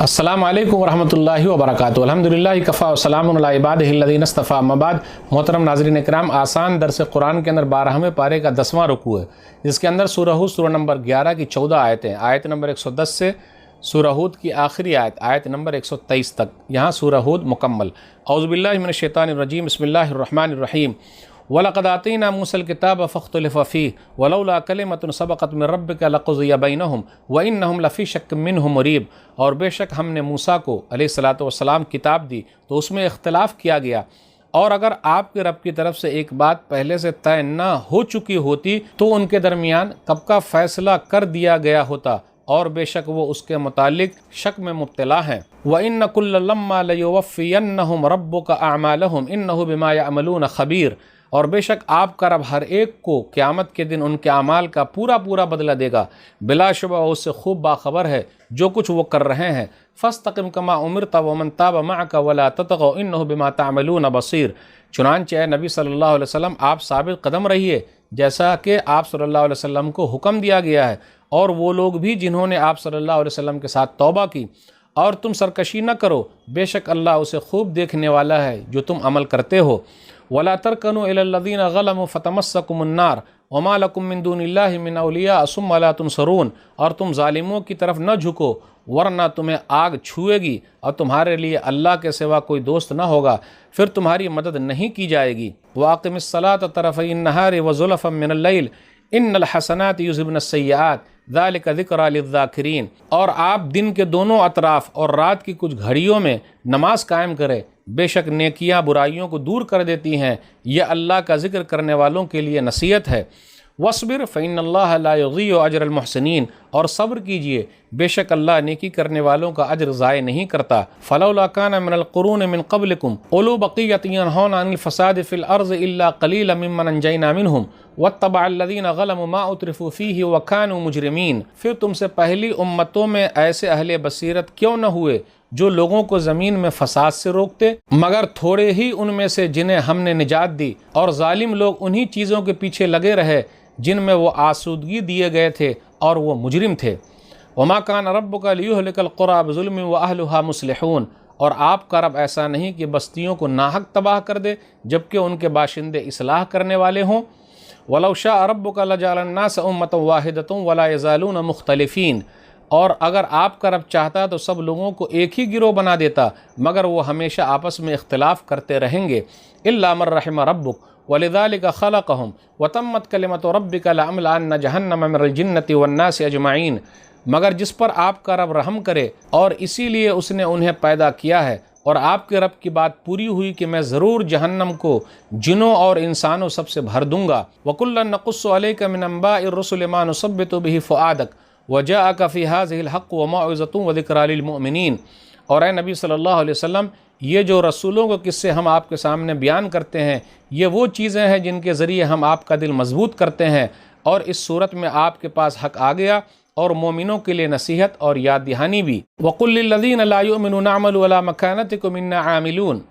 अस्सलामु अलैकुम वरहमतुल्लाहि वबरकातुहू। अल्हम्दुलिल्लाह कफ़ा व सलामुन अला इबादिहिल लज़ीना इस्तफ़ा। अम्मा बाद, मोहतरम नाज़रीन इकराम, आसान दर्स कुरान के अंदर 12वें पारे का 10वां रुकू है, जिसके अंदर सूरह हूद सूरह नंबर 11 की 14 आयतें, आयत नंबर 110 से सूरह हूद की आखिरी आयत आयत नंबर 123 तक। यहाँ सूरह हूद मुकम्मल। औज़ु बिल्लाहि मिनश शैतानिर रजीम, बिस्मिल्लाहिर रहमानिर रहीम। वलक़द आतैना मूसल किताब फ़ख्तलिफ़ फ़ीह वलौला कलिमतुन सबक़त मिन रब्बिका लक़ुज़िय बैनहुम व इन्नहुम लफ़ी शक्किम मिन्हु मुरीब। और बेशक हमने मूसा को अलैहिस्सलातु वस्सलाम किताब दी तो उसमें इख्तिलाफ़ किया गया, और अगर आपके रब की तरफ से एक बात पहले से तय न हो चुकी होती तो उनके दरमियान कब का फ़ैसला कर दिया गया होता, और बेशक वो उसके मुतालिक शक में मुब्तला हैं। व इन्न कुल्ल लम्मा लयुवफ़्फ़ियन्नहुम रब्बुका अअमालहुम इन्नहु बिमा यअमलून ख़बीर। और बेशक आपका रब हर एक को क़यामत के दिन उनके अमाल का पूरा पूरा बदला देगा, बिलाशुबा उससे खूब बाखबर है जो कुछ वो कर रहे हैं। फ़स्तक़िम कमा उमिरत वमन ताब मअक वला ततग़ौ इन्नहु बिमा तअमलून बसीर। चुनांचे नबी सल्लल्लाहु अलैहि वसल्लम आप साबित कदम रहिए जैसा कि आप सल्लल्लाहु अलैहि वसल्लम को हुक्म दिया गया है, और वो लोग भी जिन्होंने आप सल्लल्लाहु अलैहि वसल्लम के साथ तौबा की। और तुम सरकशी न करो, बेशक अल्लाह उसे खूब देखने वाला है जो तुम अमल करते हो। वला तरकनु इलल्लज़ीना ज़लमू फ़तमस्सकुमुन्नार वमा लकुम मिन दूनिल्लाहि मिन औलिया सुम्मा ला तुनसरून। और तुम ज़ालिमों की तरफ न झुको, वरना तुम्हें आग छुएगी और तुम्हारे लिए अल्लाह के सिवा कोई दोस्त न होगा, फिर तुम्हारी मदद नहीं की जाएगी। वाक़िमिस्सलात तरफ़ई नहारि व ज़ुलफ़म मिनल लैल इन्नल हसनात युज़हिबन सय्यात ज़ालिका ज़िक्रा लिज़्ज़ाकिरीन। और आप दिन के दोनों अतराफ़ और रात की कुछ घड़ियों में नमाज कायम करें, बेशक नेकियां बुराइयों को दूर कर देती हैं, यह अल्लाह का ज़िक्र करने वालों के लिए नसीहत है। वस्बिर फ़इन्नल्लाह ला युज़ीअ अजरल मुहसिनीन। और सब्र कीजिए, बेशक अल्लाह नेकी करने वालों का अजर ज़ाय नहीं करता। फ़लौला कान मिनल क़ुरून मिन क़ब्लिकुम उलू बक़िय्यतिन यन्हौना अनिल फ़सादि फ़िल अर्ज़ि इल्ला क़लीलन मिम्मन अंजयना मिनहुम वत्तबअल्लज़ीना ज़लमू मा उत्रिफ़ू फ़ीहि व कानू मुजरिमीन। फिर तुमसे पहली उम्मतों में ऐसे अहले बसीरत क्यों न हुए जो लोगों को ज़मीन में फ़साद से रोकते, मगर थोड़े ही उनमें से जिन्हें हमने निजात दी, और ज़ालिम लोग उन्हीं चीज़ों के पीछे लगे रहे जिनमें वो आसूदगी दिए गए थे और वो मुजरिम थे। वमा कान रब्बुका लियुहलिकल क़ुरा बिज़ुल्मिन व अहलुहा मुस्लिहून। और आपका रब ऐसा नहीं कि बस्तियों को नाहक तबाह कर दे जबकि उनके बाशिंदे इस्लाह करने वाले हों। वलौ शाअ रब्बुका लजअलन नास उम्मतन वाहिदतन वला यज़ालून मुख्तलिफीन। और अगर आपका रब चाहता तो सब लोगों को एक ही गिरोह बना देता, मगर वो हमेशा आपस में इख्तिलाफ करते रहेंगे। इल्ला मन रहिम रब्बुक वलिज़ालिका खलक़हुम वतम्मत कलिमतु रब्बिका लअम्लअन्ना जहन्नम मिनल जिन्नति वन्नासि अजमईन। मगर जिस पर आपका रब रहम करे, और इसीलिए उसने उन्हें पैदा किया है, और आपके रब की बात पूरी हुई कि मैं ज़रूर जहन्नम को जिनों और इंसानों सबसे भर दूँगा। वकुल्लन नक़ुस्सु अलैका मिन अंबाइर रुसुलि मा नुसब्बितु बिही फ़ुआदक वजाअका फ़ी हाज़िहिल हक़्क़ु व मौइज़तुन व ज़िक्रा लिल मुअमिनीन। और ए नबी सल्लल्लाहु अलैहि वसल्लम, ये जो रसूलों को किस्से हम आपके सामने बयान करते हैं, ये वो चीज़ें हैं जिनके ज़रिए हम आपका दिल मजबूत करते हैं, और इस सूरत में आपके पास हक़ आ गया और मोमिनों के लिए नसीहत और याद दहानी भी। वक़ुल लिल्लज़ीना ला युमिनूना अमलू अला मकानतिकुम इन्ना आमिलून।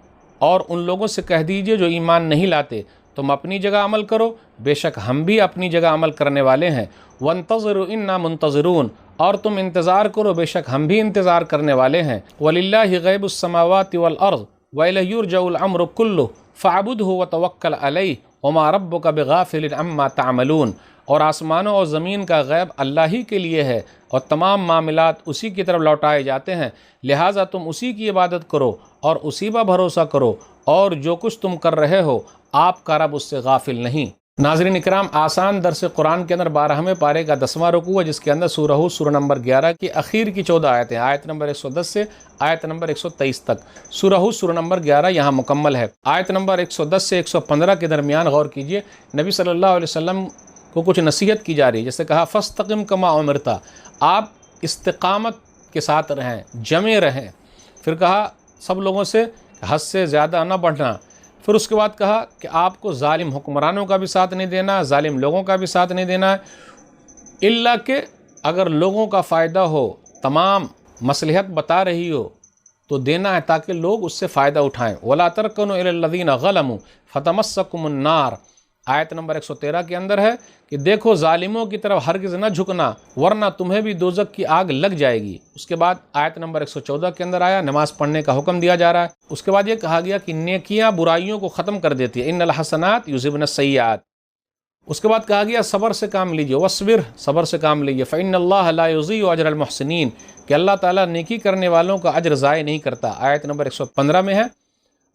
और उन लोगों से कह दीजिए जो ईमान नहीं लाते, तुम अपनी जगह अमल करो, बेशक हम भी अपनी जगह अमल करने वाले हैं। वंतज़िरू इन्ना मुंतज़िरून। और तुम इंतज़ार करो, बेशक हम भी इंतज़ार करने वाले हैं। वलिल्लाहि गैबुस समावाति वल अर्ज़ व इलैहि युरजउल अम्रु कुल्लुहु फ़अब्दुहु व तवक्कल अलैहि वमा रब्बुका बिगाफ़िलिन अम्मा तअमलून। और आसमानों और ज़मीन का गैब अल्लाह ही के लिए है, और तमाम मामलात उसी की तरफ लौटाए जाते हैं, लिहाजा तुम उसी की इबादत करो और उसी पर भरोसा करो, और जो कुछ तुम कर रहे हो आपका रब उससे गाफिल नहीं। नाज़रीन इकराम, आसान दर्स कुरान के अंदर 12वें पारे का 10वां रुकू है, जिसके अंदर सूरह हूद सूरह नंबर 11 की आखिर की 14 आयतें, आयत नंबर 110 से आयत नंबर 123 तक। सूरह हूद सूरह नंबर 11 यहाँ मुकम्मल है। आयत नंबर 110 से 115 के दरमियान गौर कीजिए, नबी सल्लल्लाहु अलैहि वसल्लम को कुछ नसीहत की जा रही है। जैसे कहा फ़स्तक़िम कमा उमिरता, आप इस्तिक़ामत के साथ रहें, जमे रहें। फिर कहा सब लोगों से हद से ज़्यादा न बढ़ना। फिर उसके बाद कहा कि आपको ज़ालिम हुक्मरानों का भी साथ नहीं देना, ज़ालिम लोगों का भी साथ नहीं देना, इल्ला कि अगर लोगों का फ़ायदा हो, तमाम मसलहत बता रही हो तो देना है ताकि लोग उससे फ़ायदा उठाएँ। वला तरकनु इलल्लज़ीना ज़लमू फ़तमस्सकुमुन्नार। آیت نمبر 113 کے اندر ہے کہ دیکھو ظالموں کی طرف ہرگز نہ جھکنا ورنہ تمہیں بھی دوزخ کی آگ لگ جائے گی۔ اس کے بعد آیت نمبر 114 کے اندر آیا نماز پڑھنے کا حکم دیا جا رہا ہے۔ اس کے بعد یہ کہا گیا کہ نیکیاں برائیوں کو ختم کر دیتی ہے، ان الحسنات یذہبن السیئات۔ اس کے بعد کہا گیا صبر سے کام لیجیے، وصبر، صبر سے کام لیجیے، فإن اللہ لا یضیع اجر المحسنین، کہ اللہ تعالیٰ نیکی کرنے والوں کا اجر ضائع نہیں کرتا۔ آیت نمبر 115 میں ہے۔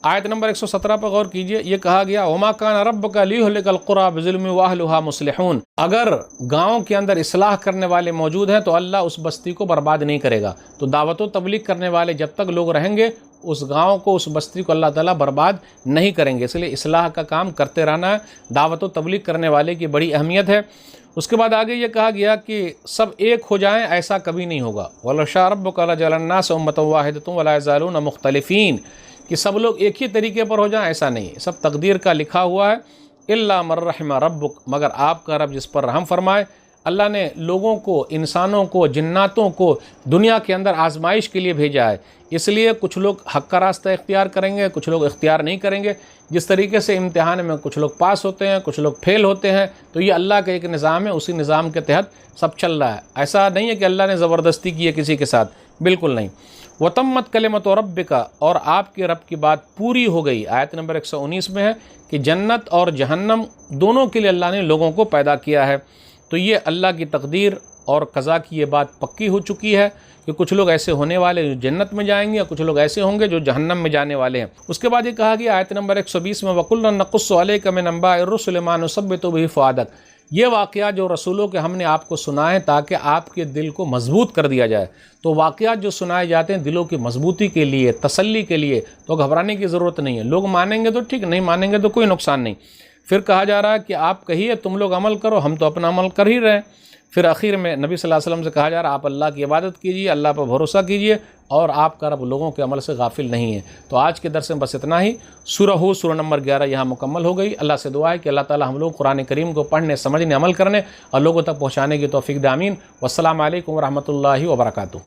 آیت نمبر 117 پر غور کیجئے، یہ کہا گیا وما کان ربک لیہلک القری بظلم واہلھا مصلحون، اگر گاؤں کے اندر اصلاح کرنے والے موجود ہیں تو اللہ اس بستی کو برباد نہیں کرے گا۔ تو دعوت و تبلیغ کرنے والے جب تک لوگ رہیں گے اس گاؤں کو، اس بستی کو اللہ تعالیٰ برباد نہیں کریں گے، اس لیے اصلاح کا کام کرتے رہنا ہے۔ دعوت و تبلیغ کرنے والے کی بڑی اہمیت ہے۔ اس کے بعد آگے یہ کہا گیا کہ سب ایک ہو جائیں، ایسا کبھی نہیں ہوگا۔ وَلَوْ شَاءَ رَبُّكَ لَجَعَلَ النَّاسَ أُمَّةً وَاحِدَةً وَلَا يَزَالُونَ مُخْتَلِفِينَ، کہ سب لوگ ایک ہی طریقے پر ہو جائیں، ایسا نہیں ہے، سب تقدیر کا لکھا ہوا ہے۔ إِلَّا مَن رَحِمَ رَبُّكَ، مگر آپ کا رب جس پر رحم فرمائے۔ اللہ نے لوگوں کو، انسانوں کو، جناتوں کو دنیا کے اندر آزمائش کے لیے بھیجا ہے، اس لیے کچھ لوگ حق کا راستہ اختیار کریں گے، کچھ لوگ اختیار نہیں کریں گے۔ جس طریقے سے امتحان میں کچھ لوگ پاس ہوتے ہیں، کچھ لوگ فیل ہوتے ہیں، تو یہ اللہ کا ایک نظام ہے، اسی نظام کے تحت سب چل رہا ہے۔ ایسا نہیں ہے کہ اللہ نے زبردستی کی ہے کسی کے ساتھ، بالکل نہیں۔ وَتَمَّتْ كَلِمَةُ رَبِّكَ، اور آپ کے رب کی بات پوری ہو گئی۔ آیت نمبر 119 میں ہے کہ جنت اور جہنم دونوں کے لیے اللہ نے لوگوں کو پیدا کیا ہے۔ تو یہ اللہ کی تقدیر اور قضا کی یہ بات پکی ہو چکی ہے کہ کچھ لوگ ایسے ہونے والے جو جنت میں جائیں گے، اور کچھ لوگ ایسے ہوں گے جو جہنم میں جانے والے ہیں۔ اس کے بعد یہ کہا گیا آیت نمبر 120 میں وَكُلًّا نَقُصُّ عَلَيْكَ مِنْ أَنبَاءِ الرُّسُلِ مَا نُثَبِّتُ بِهِ فُؤَادَكَ، یہ واقعات جو رسولوں کے ہم نے آپ کو سنائے تاکہ آپ کے دل کو مضبوط کر دیا جائے۔ تو واقعات جو سنائے جاتے ہیں دلوں کی مضبوطی کے لیے، تسلی کے لیے، تو گھبرانے کی ضرورت نہیں ہے۔ لوگ مانیں گے تو ٹھیک، نہیں مانیں گے تو کوئی نقصان نہیں۔ پھر کہا جا رہا ہے کہ آپ کہیے تم لوگ عمل کرو، ہم تو اپنا عمل کر ہی رہے ہیں۔ پھر آخر میں نبی صلی اللہ علیہ وسلم سے کہا جا رہا ہے آپ اللہ کی عبادت کیجیے، اللہ پر بھروسہ کیجیے، اور آپ کا رب لوگوں کے عمل سے غافل نہیں ہے۔ تو آج کے درس میں بس اتنا ہی۔ سورہ ہود سورہ نمبر 11 یہاں مکمل ہو گئی۔ اللہ سے دعا ہے کہ اللہ تعالی ہم لوگ قرآن کریم کو پڑھنے، سمجھنے، عمل کرنے اور لوگوں تک پہنچانے کی توفیق دے، آمین۔ والسلام علیکم ورحمۃ اللہ وبرکاتہ۔